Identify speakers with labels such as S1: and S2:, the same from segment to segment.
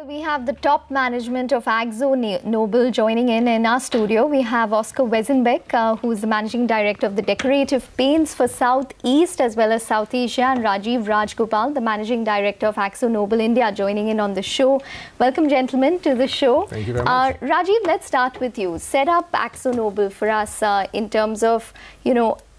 S1: Well, we have the top management of AkzoNobel joining in our studio. We have Oscar Wezenbeek, who is the Managing Director of the Decorative Paints for Southeast as well as South Asia, and Rajiv Rajgopal, the Managing Director of AkzoNobel India, joining in on the show. Welcome, gentlemen, to the show.
S2: Thank you very much.
S1: Rajiv, let's start with you. Set up AkzoNobel for us in terms of,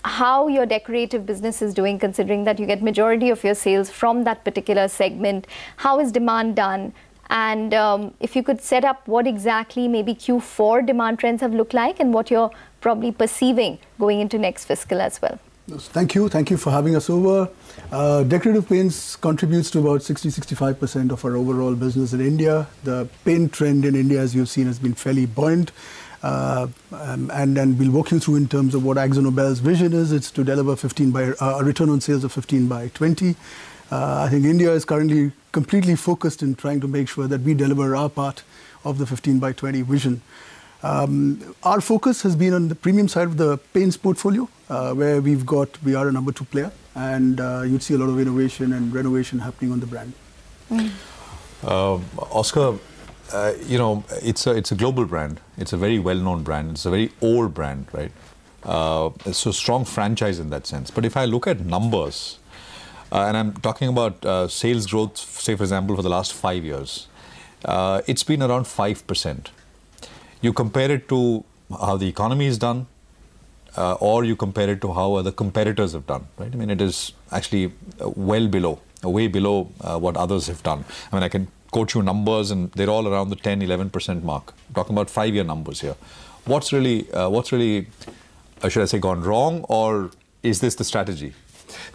S1: how your decorative business is doing, considering that you get majority of your sales from that particular segment. How is demand done? And if you could set up what exactly maybe Q4 demand trends have looked like and what you're probably perceiving going into next fiscal as well.
S2: Thank you. Thank you for having us over. Decorative paints contributes to about 60-65% of our overall business in India. The paint trend in India, as you've seen, has been fairly buoyant. And we'll walk you through in terms of what AkzoNobel's vision is. It's to deliver a return on sales of 15 by 20. I think India is currently completely focused in trying to make sure that we deliver our part of the 15 by 20 vision. Our focus has been on the premium side of the paints portfolio, where we are a number 2 player, and you'd see a lot of innovation and renovation happening on the brand.
S3: Oscar, it's a global brand. It's a very well-known brand. It's a very old brand, right? So strong franchise in that sense. But if I look at numbers, and I'm talking about sales growth, say, for example, for the last 5 years, it's been around 5%. You compare it to how the economy is done, or you compare it to how other competitors have done, right? I mean, it is actually way below what others have done. I mean, I can quote you numbers, and they're all around the 10-11% mark. I'm talking about 5-year numbers here. What's really, should I say, gone wrong, or is this the strategy?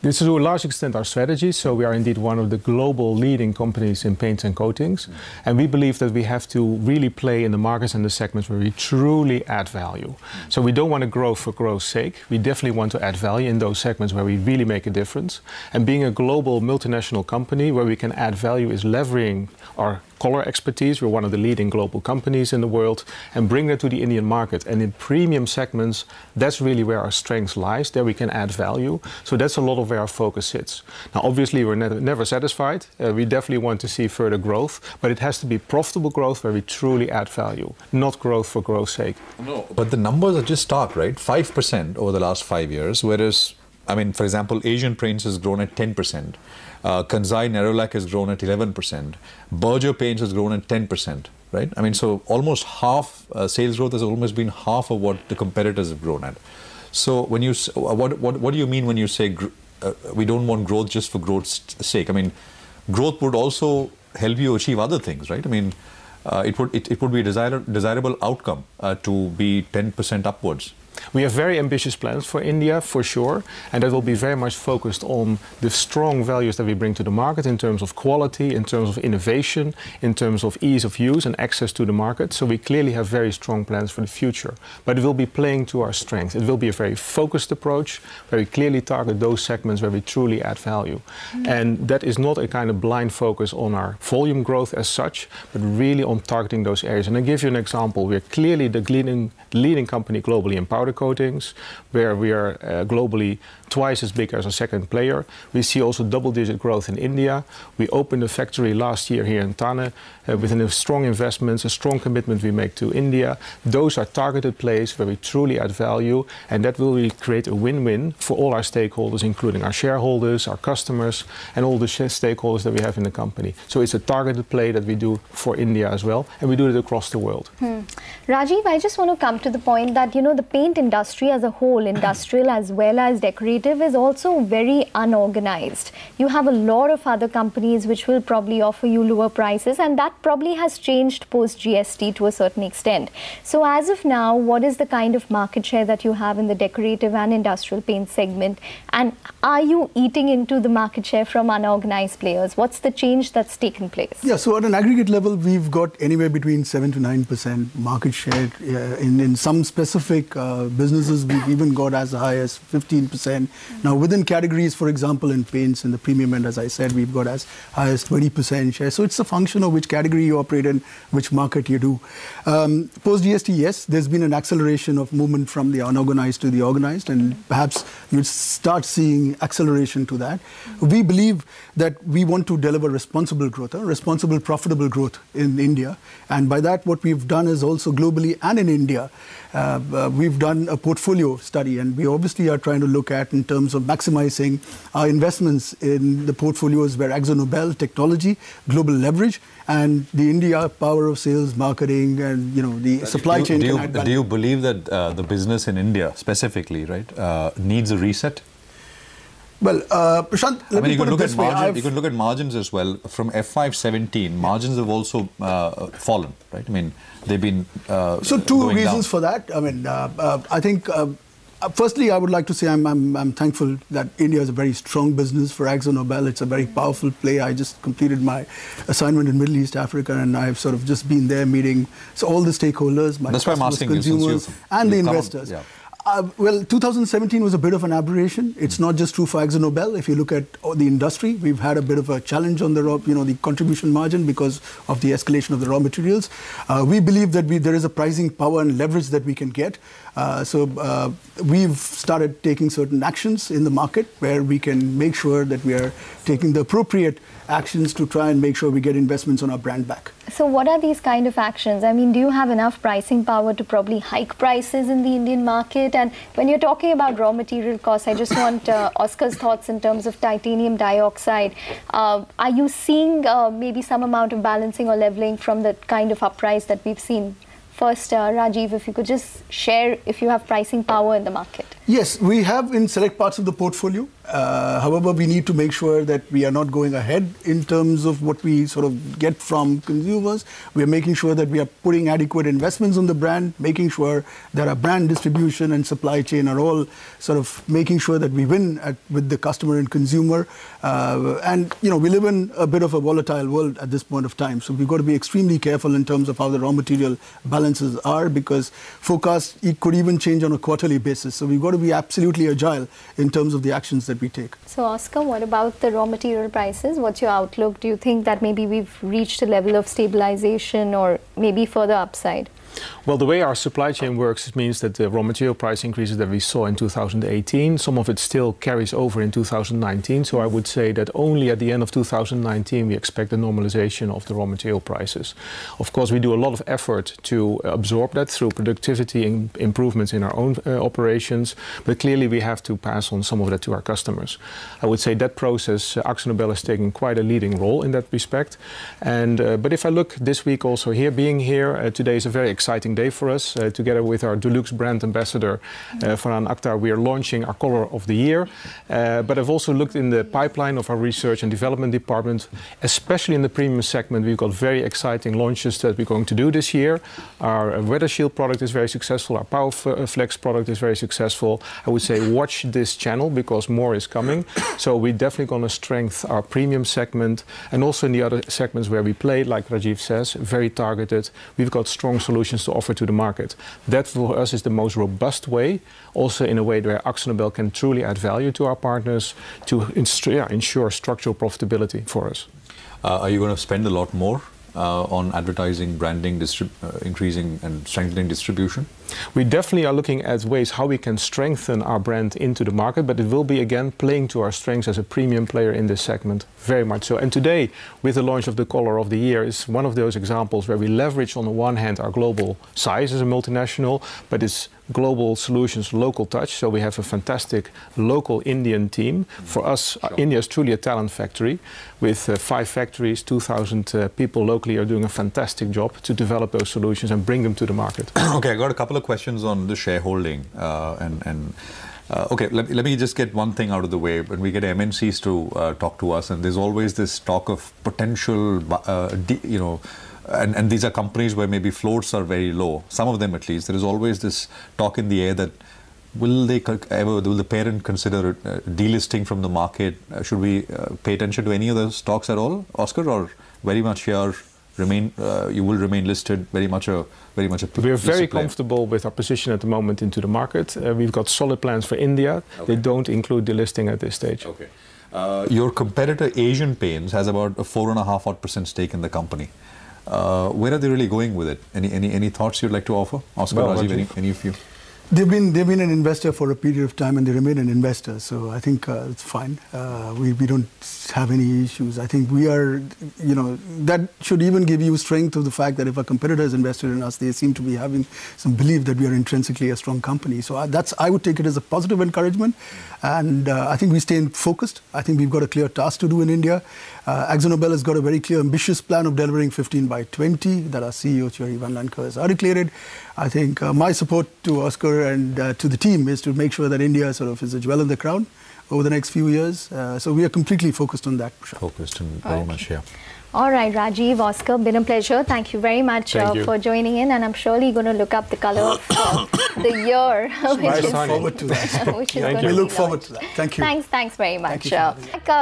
S4: This is to a large extent our strategy. So we are indeed one of the global leading companies in paints and coatings. And we believe that we have to really play in the markets and the segments where we truly add value. So we don't want to grow for growth's sake. We definitely want to add value in those segments where we really make a difference. And being a global multinational company where we can add value is leveraging our color expertise. We're one of the leading global companies in the world, and bring that to the Indian market. And in premium segments, that's really where our strength lies. There we can add value. So that's a lot of where our focus sits. Now, obviously, we're never satisfied. We definitely want to see further growth, but it has to be profitable growth where we truly add value, not growth for growth's sake.
S3: No, but the numbers are just stark, right? 5% over the last 5 years, whereas, I mean, for example, Asian Paints has grown at 10%. Kansai Nerolac has grown at 11%. Berger Paints has grown at 10%, right? I mean, so almost half, sales growth has almost been half of what the competitors have grown at. So when you, what do you mean when you say we don't want growth just for growth's sake? I mean, growth would also help you achieve other things, right? I mean, it would be a desirable outcome to be 10% upwards.
S4: We have very ambitious plans for India, for sure, and that will be very much focused on the strong values that we bring to the market in terms of quality, in terms of innovation, in terms of ease of use and access to the market. So we clearly have very strong plans for the future, but it will be playing to our strength. It will be a very focused approach where we clearly target those segments where we truly add value. And that is not a kind of blind focus on our volume growth as such, but really on targeting those areas. And I'll give you an example. We're clearly the leading company globally in powder coatings, where we are globally twice as big as a second player. We see also double-digit growth in India. We opened a factory last year here in Thane with strong investments, a strong commitment we make to India. Those are targeted plays where we truly add value, and that will really create a win-win for all our stakeholders, including our shareholders, our customers, and all the stakeholders that we have in the company. So it's a targeted play that we do for India as well, and we do it across the world.
S1: Rajiv, I just want to come to the point that, the paint industry as a whole, industrial as well as decorative, is also very unorganized. You have a lot of other companies which will probably offer you lower prices, and that probably has changed post GST to a certain extent. So as of now, what is the kind of market share that you have in the decorative and industrial paint segment? And are you eating into the market share from unorganized players? What's the change that's taken place?
S2: Yeah, so at an aggregate level, we've got anywhere between 7 to 9% market share in some specific businesses, we've even got as high as 15%. Now, within categories, for example, in paints, in the premium end, as I said, we've got as high as 20% share. So it's a function of which category you operate in, which market you do. Post-GST, yes, there's been an acceleration of movement from the unorganized to the organized, and perhaps you'd start seeing acceleration to that. We believe that we want to deliver responsible growth, responsible, profitable growth in India. And by that, what we've done is also globally and in India, we've done a portfolio study, and we obviously are trying to look at in terms of maximizing our investments in the portfolios where AkzoNobel, technology, global leverage, and the India power of sales, marketing, and the supply chain.
S3: Do you believe that the business in India specifically, right, needs a reset?
S2: Well, Prashant, let me put it this way.
S3: You can look at margins as well. From FY17, margins have also fallen, right? I mean, they've been
S2: so two reasons for that. I mean, I think firstly, I would like to say I'm thankful that India is a very strong business for AkzoNobel. It's a very powerful play. I just completed my assignment in Middle East Africa, and I've sort of just been there meeting all the stakeholders, my customers, consumers, and the investors. Well, 2017 was a bit of an aberration. It's not just true for AkzoNobel. If you look at the industry, we've had a bit of a challenge on the the contribution margin because of the escalation of the raw materials. We believe that there is a pricing power and leverage that we can get. So we've started taking certain actions in the market where we can make sure that we are taking the appropriate actions to try and make sure we get investments on our brand back.
S1: So what are these kind of actions? I mean, do you have enough pricing power to probably hike prices in the Indian market? And when you're talking about raw material costs, I just want Oscar's thoughts in terms of titanium dioxide. Are you seeing maybe some amount of balancing or leveling from the kind of uprise that we've seen? First, Rajiv, if you could just share if you have pricing power in the market.
S2: Yes, we have in select parts of the portfolio. However, we need to make sure that we are not going ahead in terms of what we sort of get from consumers. We are making sure that we are putting adequate investments on the brand, making sure that our brand distribution and supply chain are all sort of making sure that we win with the customer and consumer. And, we live in a bit of a volatile world at this point of time. So we've got to be extremely careful in terms of how the raw material balances are, because forecasts could even change on a quarterly basis. So we've got to be absolutely agile in terms of the actions that we take.
S1: So Oscar, what about the raw material prices? What's your outlook? Do you think that maybe we've reached a level of stabilization or maybe further upside?
S4: Well, the way our supply chain works, it means that the raw material price increases that we saw in 2018, some of it still carries over in 2019. So I would say that only at the end of 2019 we expect a normalization of the raw material prices. Of course, we do a lot of effort to absorb that through productivity improvements in our own operations, but clearly we have to pass on some of that to our customers. I would say that process, AkzoNobel is taking quite a leading role in that respect. And but if I look this week also here, being here, today is a very exciting day for us. Together with our Dulux brand ambassador, Farhan Akhtar, we are launching our Color of the Year. But I've also looked in the pipeline of our research and development department, especially in the premium segment. We've got very exciting launches that we're going to do this year. Our Weather Shield product is very successful. Our Power Flex product is very successful. I would say watch this channel because more is coming. So we're definitely going to strengthen our premium segment, and also in the other segments where we play, like Rajiv says, very targeted. We've got strong solutions to offer to the market. That for us is the most robust way, also in a way where AkzoNobel can truly add value to our partners to ensure structural profitability for us.
S3: Are you going to spend a lot more on advertising, branding, increasing and strengthening distribution?
S4: We definitely are looking at ways how we can strengthen our brand into the market, but it will be again playing to our strengths as a premium player in this segment, very much so. And today, with the launch of the Color of the Year, is one of those examples where we leverage on the one hand our global size as a multinational, but it's global solutions, local touch. So we have a fantastic local Indian team. For us, India is truly a talent factory with 5 factories, 2,000 people locally are doing a fantastic job to develop those solutions and bring them to the market.
S3: Okay, I got a couple of questions on the shareholding okay, let me just get one thing out of the way. When we get MNCs to talk to us, and there's always this talk of potential, and these are companies where maybe floats are very low, some of them at least. There is always this talk in the air that will the parent consider delisting from the market? Should we pay attention to any of those talks at all, Oscar, or very much here you will remain listed very much a
S4: We are very comfortable with our position at the moment into the market. We've got solid plans for India.
S3: Okay.
S4: They don't include delisting at this stage.
S3: Okay. Your competitor Asian Paints has about a 4.5% stake in the company. Where are they really going with it? Any thoughts you'd like to offer, Oscar, Rajiv, any of you?
S2: They've been an investor for a period of time, and they remain an investor. So I think it's fine. We don't have any issues. I think we are, that should even give you strength of the fact that if a competitor is invested in us, they seem to be having some belief that we are intrinsically a strong company. So I would take it as a positive encouragement, and I think we stay focused. I think we've got a clear task to do in India. AkzoNobel has got a very clear, ambitious plan of delivering 15 by 20 that our CEO, Thierry Van Lancker, has articulated. I think my support to Oscar and to the team is to make sure that India sort of is a jewel in the crown over the next few years. So we are completely focused on that.
S3: Focused and very much, yeah.
S1: All right, Rajiv, Oscar, been a pleasure. Thank you very much for joining in, and I'm surely going to look up the color of the year.
S2: We look forward to that. We look forward to that. Thank you.
S1: Thanks very much.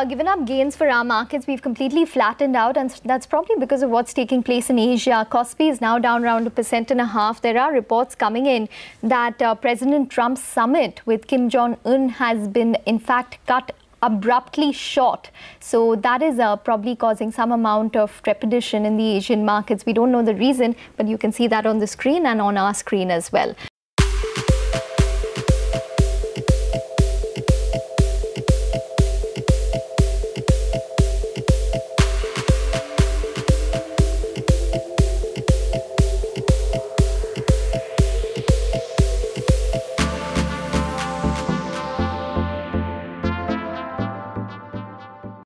S1: Given up gains for our markets, we've completely flattened out, and that's probably because of what's taking place in Asia. Kospi is now down around 1.5%. There are reports coming in that President Trump's summit with Kim Jong-un has been, in fact, cut abruptly short. So that is probably causing some amount of trepidation in the Asian markets. We don't know the reason, but you can see that on the screen and on our screen as well.